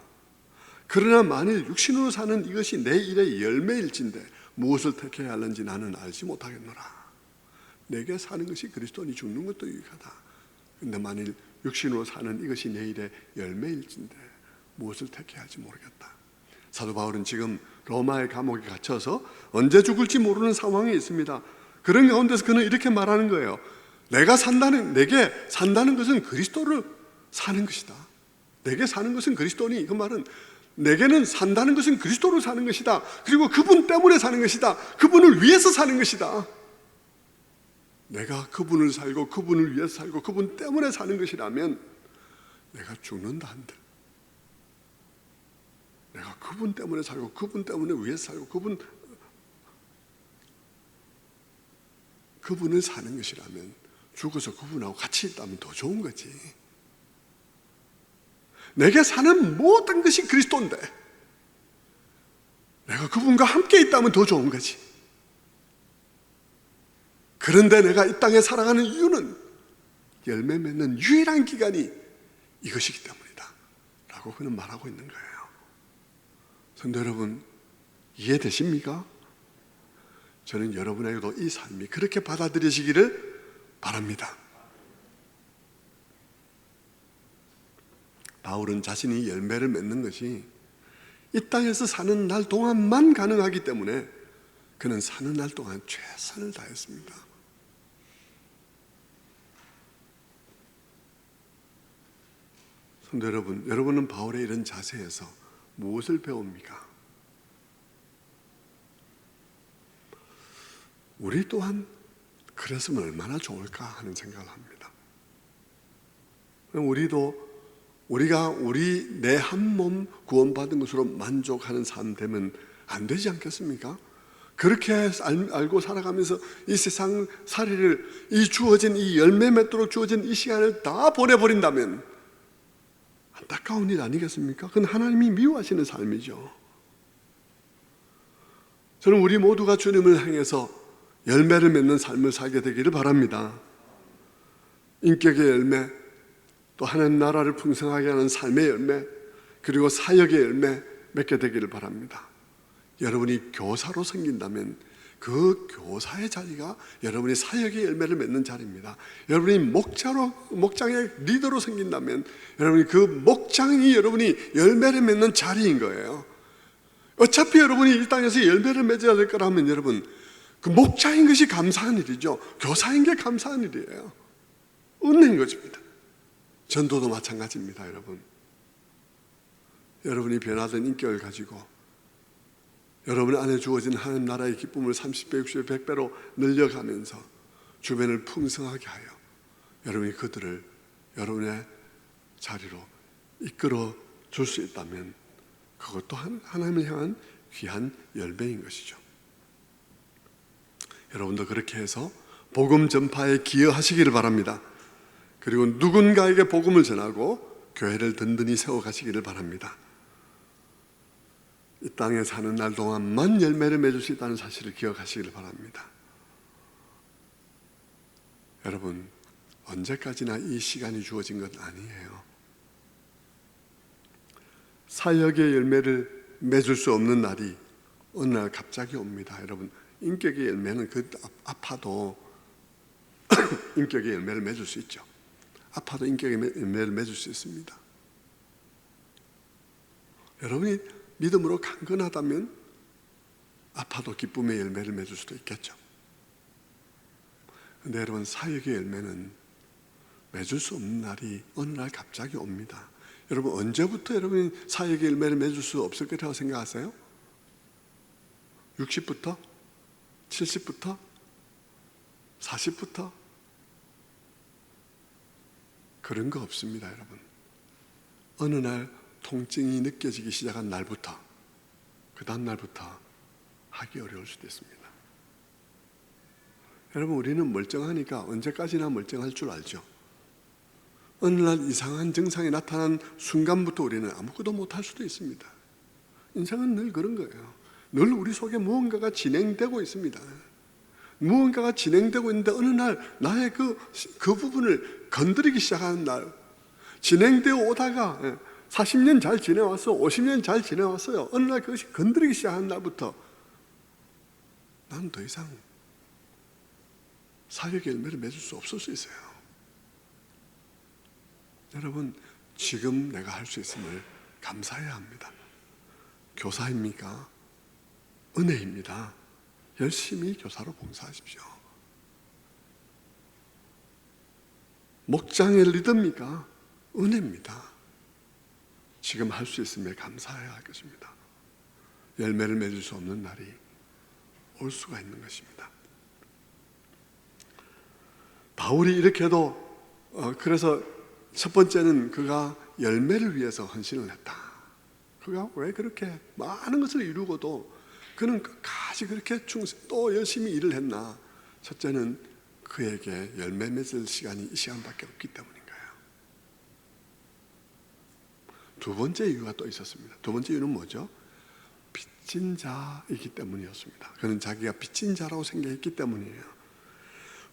그러나 만일 육신으로 사는 이것이 내 일의 열매일진데 무엇을 택해야 하는지 나는 알지 못하겠노라. 내게 사는 것이 그리스도니 죽는 것도 유익하다. 근데 만일 육신으로 사는 이것이 내 일의 열매일진데 무엇을 택해야 할지 모르겠다. 사도 바울은 지금 로마의 감옥에 갇혀서 언제 죽을지 모르는 상황에 있습니다. 그런 가운데서 그는 이렇게 말하는 거예요. 내게 산다는 것은 그리스도를 사는 것이다. 내게 사는 것은 그리스도니, 그 말은 내게는 산다는 것은 그리스도를 사는 것이다. 그리고 그분 때문에 사는 것이다. 그분을 위해서 사는 것이다. 내가 그분을 살고 그분을 위해서 살고 그분 때문에 사는 것이라면 내가 죽는다 한들 내가 그분 때문에 살고 그분 때문에 위해서 살고 그분을 사는 것이라면 죽어서 그분하고 같이 있다면 더 좋은 거지. 내게 사는 모든 것이 그리스도인데 내가 그분과 함께 있다면 더 좋은 거지. 그런데 내가 이 땅에 살아가는 이유는 열매 맺는 유일한 기간이 이것이기 때문이다 라고 그는 말하고 있는 거예요. 성도 여러분, 이해되십니까? 저는 여러분에게도 이 삶이 그렇게 받아들이시기를 바랍니다. 바울은 자신이 열매를 맺는 것이 이 땅에서 사는 날 동안만 가능하기 때문에 그는 사는 날 동안 최선을 다했습니다. 성도 여러분, 여러분은 바울의 이런 자세에서 무엇을 배웁니까? 우리 또한 그랬으면 얼마나 좋을까 하는 생각을 합니다. 우리가 내 한 몸 구원받은 것으로 만족하는 삶 되면 안 되지 않겠습니까? 그렇게 알고 살아가면서 이 세상 살이를 이 열매 맺도록 주어진 이 시간을 다 보내버린다면 안타까운 일 아니겠습니까? 그건 하나님이 미워하시는 삶이죠. 저는 우리 모두가 주님을 향해서 열매를 맺는 삶을 살게 되기를 바랍니다. 인격의 열매, 또 하나님 나라를 풍성하게 하는 삶의 열매, 그리고 사역의 열매 맺게 되기를 바랍니다. 여러분이 교사로 섬긴다면 그 교사의 자리가 여러분이 사역의 열매를 맺는 자리입니다. 여러분이 목장의 리더로 생긴다면 여러분이 그 목장이 여러분이 열매를 맺는 자리인 거예요. 어차피 여러분이 이 땅에서 열매를 맺어야 될 거라면 여러분 그 목장인 것이 감사한 일이죠. 교사인 게 감사한 일이에요. 은혜인 것입니다. 전도도 마찬가지입니다. 여러분, 여러분이 변화된 인격을 가지고 여러분 안에 주어진 하나님 나라의 기쁨을 30배, 60배, 100배로 늘려가면서 주변을 풍성하게 하여 여러분이 그들을 여러분의 자리로 이끌어 줄 수 있다면 그것도 하나님을 향한 귀한 열매인 것이죠. 여러분도 그렇게 해서 복음 전파에 기여하시기를 바랍니다. 그리고 누군가에게 복음을 전하고 교회를 든든히 세워가시기를 바랍니다. 이 땅에 사는 날 동안만 열매를 맺을 수 있다는 사실을 기억하시기를 바랍니다. 여러분, 언제까지나 이 시간이 주어진 건 아니에요. 사역의 열매를 맺을 수 없는 날이 어느 날 갑자기 옵니다. 여러분, 인격의 열매는 그 아파도 인격의 열매를 맺을 수 있죠. 아파도 인격의 열매를 맺을 수 있습니다. 여러분이 믿음으로 강건하다면 아파도 기쁨의 열매를 맺을 수도 있겠죠. 그런데 여러분, 사역의 열매는 맺을 수 없는 날이 어느 날 갑자기 옵니다. 여러분, 언제부터 여러분이 사역의 열매를 맺을 수 없을 거라고 생각하세요? 60부터? 70부터? 40부터? 그런 거 없습니다. 여러분, 어느 날 통증이 느껴지기 시작한 날부터, 그 다음 날부터 하기 어려울 수도 있습니다. 여러분, 우리는 멀쩡하니까 언제까지나 멀쩡할 줄 알죠. 어느 날 이상한 증상이 나타난 순간부터 우리는 아무것도 못할 수도 있습니다. 인생은 늘 그런 거예요. 늘 우리 속에 무언가가 진행되고 있습니다. 무언가가 진행되고 있는데 어느 날 나의 그 부분을 건드리기 시작하는 날, 진행되어 오다가 40년 잘 지내왔어, 50년 잘 지내왔어요. 어느 날 그것이 건드리기 시작하는 날부터 나는 더 이상 사역의 열매를 맺을 수 없을 수 있어요. 여러분, 지금 내가 할 수 있음을 감사해야 합니다. 교사입니까? 은혜입니다. 열심히 교사로 봉사하십시오. 목장의 리더입니까? 은혜입니다. 지금 할 수 있음에 감사해야 할 것입니다. 열매를 맺을 수 없는 날이 올 수가 있는 것입니다. 바울이 이렇게도 그래서 첫 번째는 그가 열매를 위해서 헌신을 했다. 그가 왜 그렇게 많은 것을 이루고도 그는 끝까지 그렇게 또 열심히 일을 했나? 첫째는 그에게 열매 맺을 시간이 이 시간밖에 없기 때문인 거예요. 두 번째 이유가 또 있었습니다. 두 번째 이유는 뭐죠? 빚진 자이기 때문이었습니다. 그는 자기가 빚진 자라고 생각했기 때문이에요.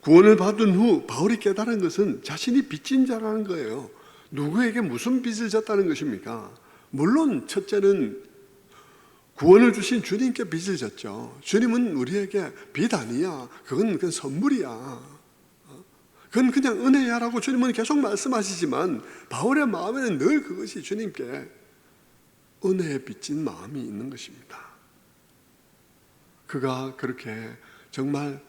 구원을 받은 후 바울이 깨달은 것은 자신이 빚진 자라는 거예요. 누구에게 무슨 빚을 졌다는 것입니까? 물론 첫째는 구원을 주신 주님께 빚을 졌죠. 주님은 우리에게 빚 아니야. 그건 선물이야. 그건 그냥 은혜야라고 주님은 계속 말씀하시지만 바울의 마음에는 늘 그것이 주님께 은혜에 빚진 마음이 있는 것입니다. 그가 그렇게 정말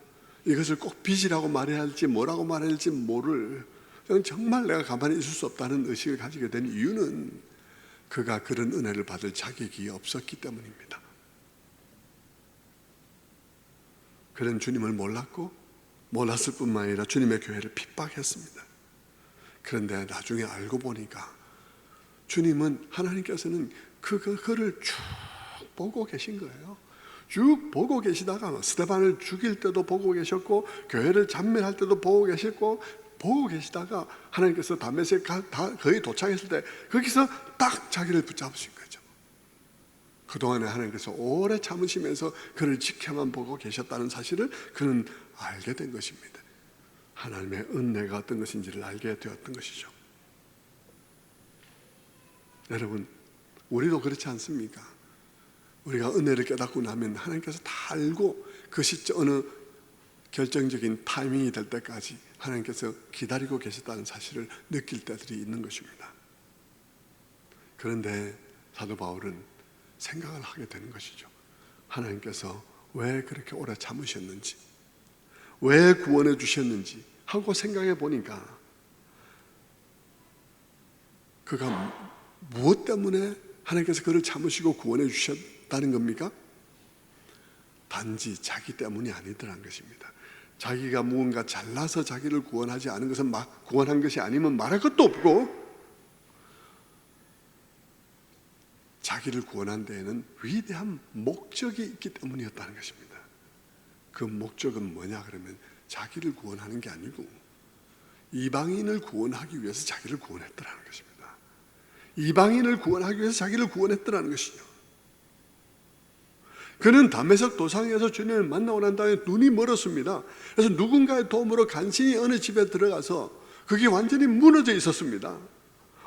이것을 꼭 빚이라고 말해야 할지 뭐라고 말해야 할지 모를, 정말 내가 가만히 있을 수 없다는 의식을 가지게 된 이유는 그가 그런 은혜를 받을 자격이 없었기 때문입니다. 그는 주님을 몰랐고 몰랐을 뿐만 아니라 주님의 교회를 핍박했습니다. 그런데 나중에 알고 보니까 주님은, 하나님께서는 그를 쭉 보고 계신 거예요. 쭉 보고 계시다가 스데반을 죽일 때도 보고 계셨고 교회를 잔멸할 때도 보고 계셨고, 보고 계시다가 하나님께서 다메섹 거의 도착했을 때 거기서 딱 자기를 붙잡으신 거죠. 그동안에 하나님께서 오래 참으시면서 그를 지켜만 보고 계셨다는 사실을 그는 알게 된 것입니다. 하나님의 은혜가 어떤 것인지를 알게 되었던 것이죠. 여러분, 우리도 그렇지 않습니까? 우리가 은혜를 깨닫고 나면 하나님께서 다 알고 그 시점 어느 결정적인 타이밍이 될 때까지 하나님께서 기다리고 계셨다는 사실을 느낄 때들이 있는 것입니다. 그런데 사도 바울은 생각을 하게 되는 것이죠. 하나님께서 왜 그렇게 오래 참으셨는지, 왜 구원해 주셨는지 하고 생각해 보니까 그가 무엇 때문에 하나님께서 그를 참으시고 구원해 주셨다는 겁니까? 단지 자기 때문이 아니더란 것입니다. 자기가 무언가 잘나서 자기를 구원하지 않은 것은 구원한 것이 아니면 말할 것도 없고, 자기를 구원한 데에는 위대한 목적이 있기 때문이었다는 것입니다. 그 목적은 뭐냐 그러면 자기를 구원하는 게 아니고 이방인을 구원하기 위해서 자기를 구원했더라는 것입니다. 이방인을 구원하기 위해서 자기를 구원했더라는 것이죠. 그는 다메섹 도상에서 주님을 만나고 난 다음에 눈이 멀었습니다. 그래서 누군가의 도움으로 간신히 어느 집에 들어가서 그게 완전히 무너져 있었습니다.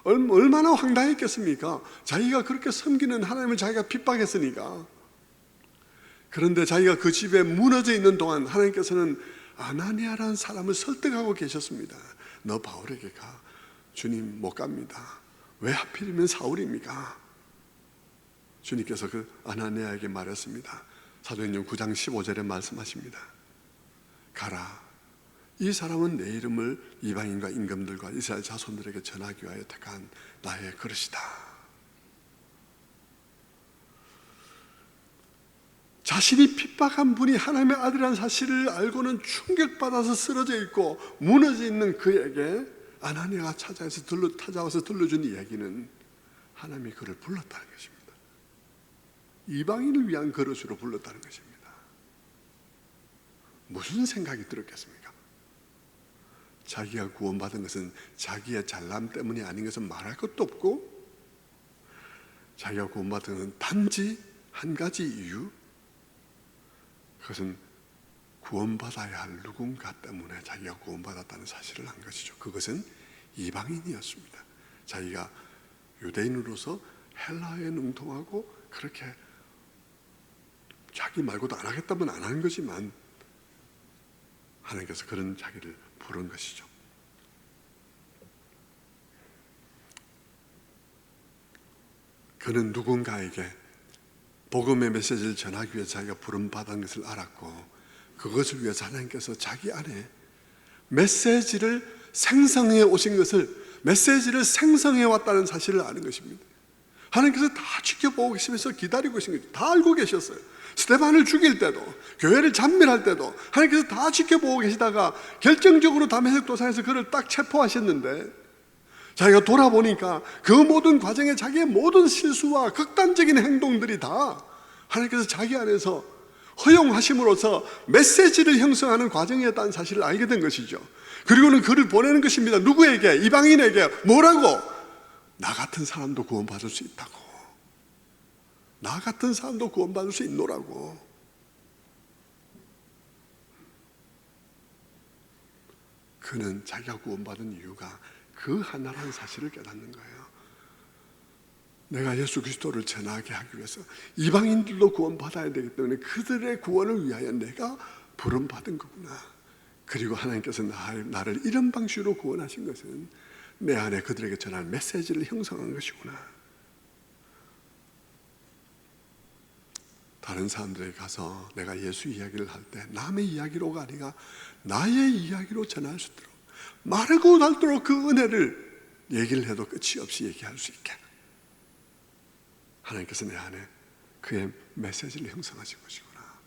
얼마나 황당했겠습니까? 자기가 그렇게 섬기는 하나님을 자기가 핍박했으니까. 그런데 자기가 그 집에 무너져 있는 동안 하나님께서는 아나니아라는 사람을 설득하고 계셨습니다. 너 바울에게 가. 주님 못 갑니다. 왜 하필이면 사울입니까? 주님께서 그 아나니아에게 말했습니다. 사도행전 9장 15절에 말씀하십니다. 가라. 이 사람은 내 이름을 이방인과 임금들과 이스라엘 자손들에게 전하기 위하여 택한 나의 그릇이다. 자신이 핍박한 분이 하나님의 아들이라는 사실을 알고는 충격받아서 쓰러져 있고 무너져 있는 그에게 아나니아가 찾아와서 들려준 이야기는 하나님이 그를 불렀다는 것입니다. 이방인을 위한 그릇으로 불렀다는 것입니다. 무슨 생각이 들었겠습니까? 자기가 구원받은 것은 자기의 잘남 때문이 아닌 것은 말할 것도 없고, 자기가 구원받은 것은 단지 한 가지 이유, 그것은 구원받아야 할 누군가 때문에 자기가 구원받았다는 사실을 한 것이죠. 그것은 이방인이었습니다. 자기가 유대인으로서 헬라어에 능통하고 그렇게 자기 말고도 안 하겠다면 안 하는 거지만 하나님께서 그런 자기를 부른 것이죠. 그는 누군가에게 복음의 메시지를 전하기 위해서 자기가 부름받은 것을 알았고, 그것을 위해서 하나님께서 자기 안에 메시지를 생성해 오신 것을, 메시지를 생성해 왔다는 사실을 아는 것입니다. 하나님께서 다 지켜보고 계시면서 기다리고 계신 거죠. 다 알고 계셨어요. 스데반을 죽일 때도, 교회를 잔멸할 때도 하나님께서 다 지켜보고 계시다가 결정적으로 다메섹 도상에서 그를 딱 체포하셨는데, 자기가 돌아보니까 그 모든 과정에 자기의 모든 실수와 극단적인 행동들이 다 하나님께서 자기 안에서 허용하심으로써 메시지를 형성하는 과정이었다는 사실을 알게 된 것이죠. 그리고는 그를 보내는 것입니다. 누구에게? 이방인에게. 뭐라고? 나 같은 사람도 구원받을 수 있다고. 나 같은 사람도 구원받을 수 있노라고. 그는 자기가 구원받은 이유가 그 하나라는 사실을 깨닫는 거예요. 내가 예수 그리스도를 전하게 하기 위해서 이방인들도 구원받아야 되기 때문에 그들의 구원을 위하여 내가 부름받은 거구나. 그리고 하나님께서 나를 이런 방식으로 구원하신 것은 내 안에 그들에게 전할 메시지를 형성한 것이구나. 다른 사람들에게 가서 내가 예수 이야기를 할 때 남의 이야기로가 아니라 나의 이야기로 전할 수 있도록, 마르고 닳도록 그 은혜를 얘기를 해도 끝이 없이 얘기할 수 있게 하나님께서 내 안에 그의 메시지를 형성하신 것이구나.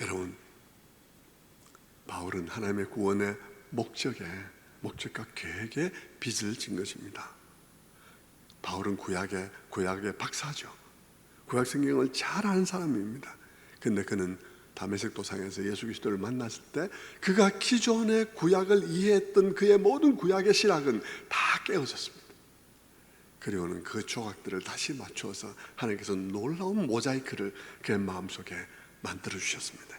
여러분, 바울은 하나님의 구원의 목적과 계획에 빚을 진 것입니다. 바울은 구약의 박사죠. 구약 성경을 잘 아는 사람입니다. 그런데 그는 다메섹 도상에서 예수 그리스도를 만났을 때 그가 기존의 구약을 이해했던 그의 모든 구약의 실학은 다 깨어졌습니다. 그리고는 그 조각들을 다시 맞추어서 하나님께서 놀라운 모자이크를 그의 마음속에 만들어 주셨습니다.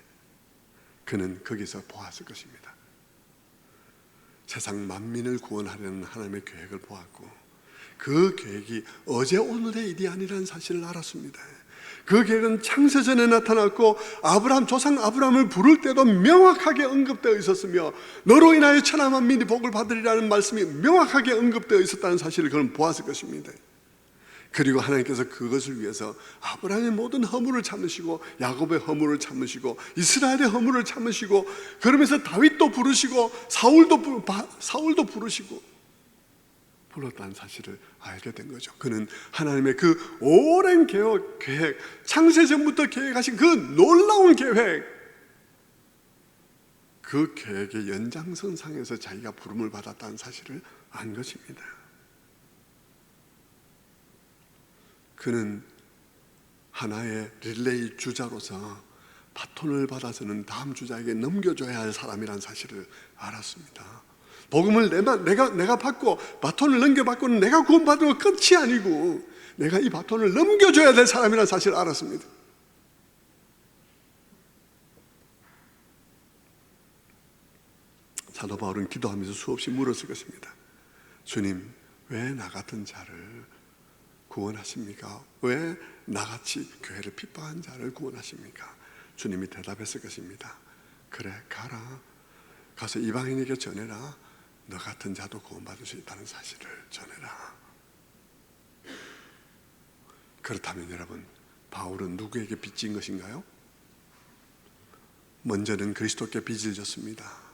그는 거기서 보았을 것입니다. 세상 만민을 구원하려는 하나님의 계획을 보았고, 그 계획이 어제 오늘의 일이 아니라는 사실을 알았습니다. 그 계획은 창세전에 나타났고 아브라함, 조상 아브라함을 부를 때도 명확하게 언급되어 있었으며 너로 인하여 천하 만민이 복을 받으리라는 말씀이 명확하게 언급되어 있었다는 사실을 그는 보았을 것입니다. 그리고 하나님께서 그것을 위해서 아브라함의 모든 허물을 참으시고 야곱의 허물을 참으시고 이스라엘의 허물을 참으시고 그러면서 다윗도 부르시고 사울도 부르시고 불렀다는 사실을 알게 된 거죠. 그는 하나님의 그 오랜 계획, 창세전부터 계획하신 그 놀라운 계획, 그 계획의 연장선상에서 자기가 부름을 받았다는 사실을 안 것입니다. 그는 하나의 릴레이 주자로서 바톤을 받아서는 다음 주자에게 넘겨줘야 할 사람이라는 사실을 알았습니다. 복음을 내가 받고 바톤을 넘겨받고는 내가 구원받은 건 끝이 아니고 내가 이 바톤을 넘겨줘야 될 사람이라는 사실을 알았습니다. 사도 바울은 기도하면서 수없이 물었을 것입니다. 주님, 왜 나 같은 자를 구원하십니까? 왜 나같이 교회를 핍박한 자를 구원하십니까? 주님이 대답했을 것입니다. 그래, 가라. 가서 이방인에게 전해라. 너 같은 자도 구원받을 수 있다는 사실을 전해라. 그렇다면 여러분, 바울은 누구에게 빚진 것인가요? 먼저는 그리스도께 빚을 졌습니다.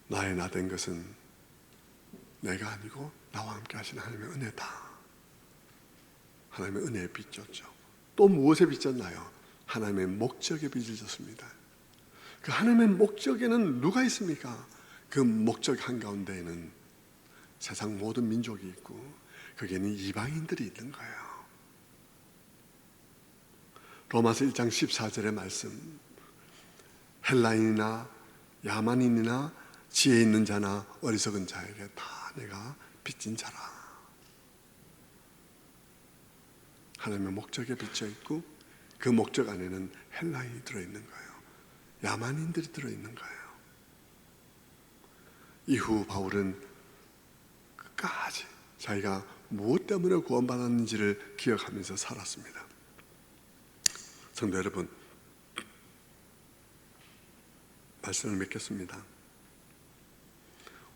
나의 나 된 것은 내가 아니고 나와 함께 하시는 하나님의 은혜다. 하나님의 은혜에 빚졌죠. 또 무엇에 빚졌나요? 하나님의 목적에 빚을 졌습니다. 그 하나님의 목적에는 누가 있습니까? 그 목적 한가운데에는 세상 모든 민족이 있고 거기에는 이방인들이 있는 거예요. 로마서 1장 14절의 말씀, 헬라인이나 야만인이나 지혜 있는 자나 어리석은 자에게 다 내가 빚진 자라. 하나님의 목적에 빚져 있고 그 목적 안에는 헬라인이 들어있는 거예요. 야만인들이 들어있는 거예요. 이후 바울은 끝까지 자기가 무엇 때문에 구원받았는지를 기억하면서 살았습니다. 성도 여러분, 말씀을 맺겠습니다.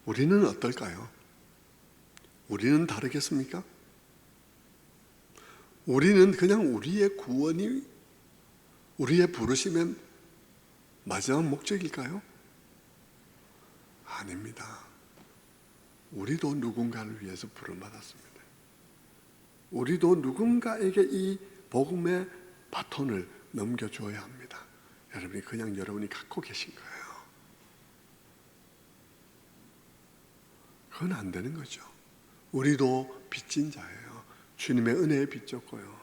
우리는 어떨까요? 우리는 다르겠습니까? 우리는 그냥 우리의 구원이 우리의 부르심의 마지막 목적일까요? 아닙니다. 우리도 누군가를 위해서 부름받았습니다. 우리도 누군가에게 이 복음의 바톤을 넘겨줘야 합니다. 여러분이 그냥 여러분이 갖고 계신 거예요. 그건 안 되는 거죠. 우리도 빚진 자예요. 주님의 은혜에 빚졌고요.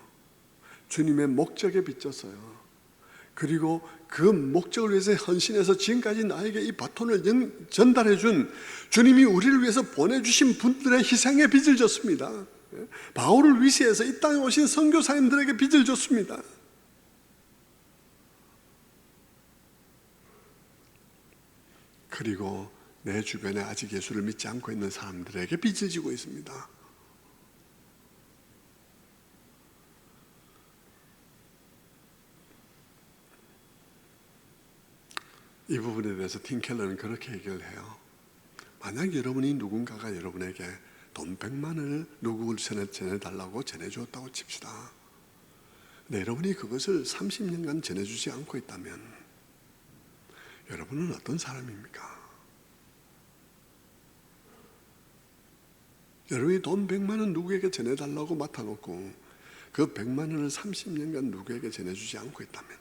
주님의 목적에 빚졌어요. 그리고 그 목적을 위해서 헌신해서 지금까지 나에게 이 바톤을 전달해 준 주님이 우리를 위해서 보내주신 분들의 희생에 빚을 졌습니다. 바울을 위시해서 이 땅에 오신 선교사님들에게 빚을 졌습니다. 그리고 내 주변에 아직 예수를 믿지 않고 있는 사람들에게 빚을 지고 있습니다. 이 부분에 대해서 팀 켈러는 그렇게 얘기를 해요. 만약 여러분이 누군가가 여러분에게 돈 100만을 누구를 전해달라고 전해주었다고 칩시다. 근데 여러분이 그것을 30년간 전해주지 않고 있다면 여러분은 어떤 사람입니까? 여러분이 돈 100만 원 누구에게 전해달라고 맡아놓고 그 100만 원을 30년간 누구에게 전해주지 않고 있다면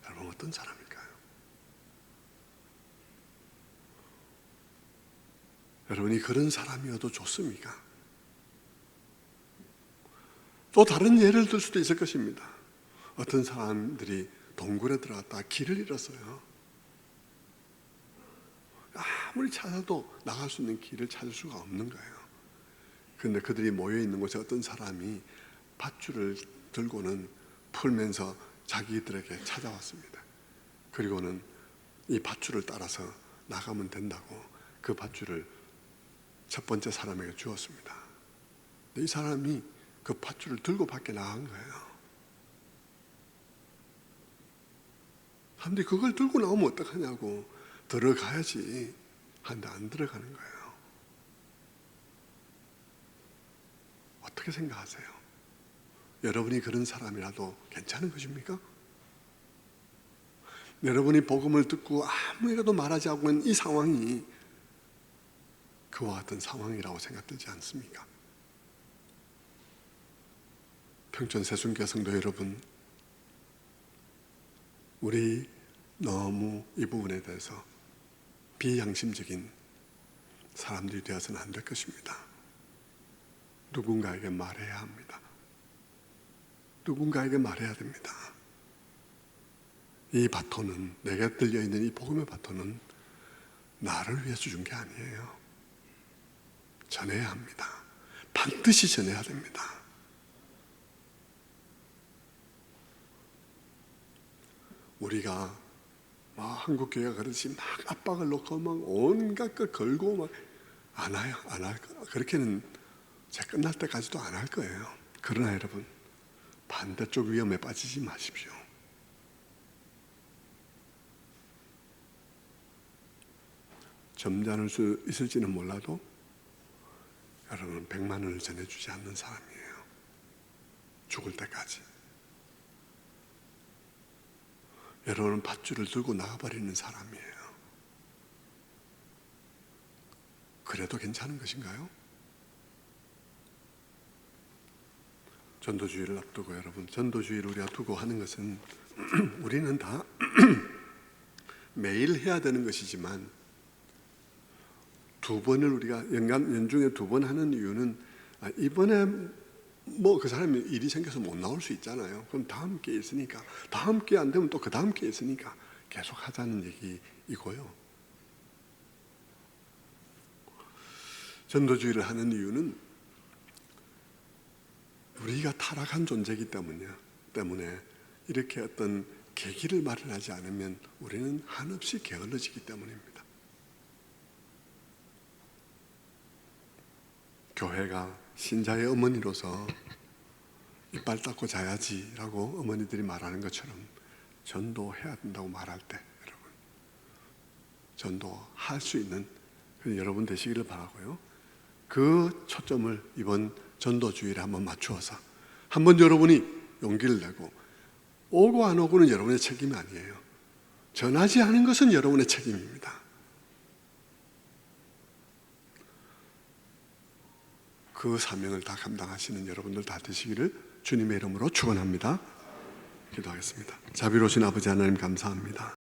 여러분 어떤 사람일까요? 여러분이 그런 사람이어도 좋습니까? 또 다른 예를 들 수도 있을 것입니다. 어떤 사람들이 동굴에 들어갔다 길을 잃었어요. 아무리 찾아도 나갈 수 있는 길을 찾을 수가 없는 거예요. 그런데 그들이 모여있는 곳에 어떤 사람이 밧줄을 들고는 풀면서 자기들에게 찾아왔습니다. 그리고는 이 밧줄을 따라서 나가면 된다고 그 밧줄을 첫 번째 사람에게 주었습니다. 이 사람이 그 밧줄을 들고 밖에 나간 거예요. 사람들이 그걸 들고 나오면 어떡하냐고, 들어가야지 하는데 안 들어가는 거예요. 어떻게 생각하세요? 여러분이 그런 사람이라도 괜찮은 것입니까? 여러분이 복음을 듣고 아무에게도 말하지 않고 있는 이 상황이 그와 같은 상황이라고 생각되지 않습니까? 평촌 새순교 성도 여러분, 우리 너무 이 부분에 대해서 비양심적인 사람들이 되어서는 안 될 것입니다. 누군가에게 말해야 합니다. 누군가에게 말해야 됩니다. 이 바톤은, 내게 들려있는 이 복음의 바톤은 나를 위해서 준 게 아니에요. 전해야 합니다. 반드시 전해야 됩니다. 우리가 한국교회가 그렇듯이 막 압박을 놓고 막 온갖 걸 걸고 막 안 해요. 안 할 거. 그렇게는 제 끝날 때까지도 안 할 거예요. 그러나 여러분, 반대쪽 위험에 빠지지 마십시오. 점잖을 수 있을지는 몰라도 여러분은 100만 원을 전해주지 않는 사람이에요. 죽을 때까지. 여러분은 밧줄을 들고 나가버리는 사람이에요. 그래도 괜찮은 것인가요? 전도주의를 앞두고 여러분, 전도주의를 우리가 두고 하는 것은 우리는 다 매일 해야 되는 것이지만 두 번을 우리가 연중에 2번 하는 이유는 이번에 그 사람이 일이 생겨서 못 나올 수 있잖아요. 그럼 다음 기회에 있으니까, 다음 기회 안 되면 또 그 다음 기회에 있으니까 계속 하자는 얘기이고요. 전도주의를 하는 이유는 우리가 타락한 존재이기 때문에 이렇게 어떤 계기를 마련하지 않으면 우리는 한없이 게을러지기 때문입니다. 교회가 신자의 어머니로서 이빨 닦고 자야지라고 어머니들이 말하는 것처럼 전도해야 된다고 말할 때 여러분, 전도할 수 있는 여러분 되시기를 바라고요. 그 초점을 이번 전도주일에 한번 맞추어서 한번 여러분이 용기를 내고, 오고 안 오고는 여러분의 책임이 아니에요. 전하지 않은 것은 여러분의 책임입니다. 그 사명을 다 감당하시는 여러분들 다 되시기를 주님의 이름으로 축원합니다. 기도하겠습니다. 자비로우신 아버지 하나님 감사합니다.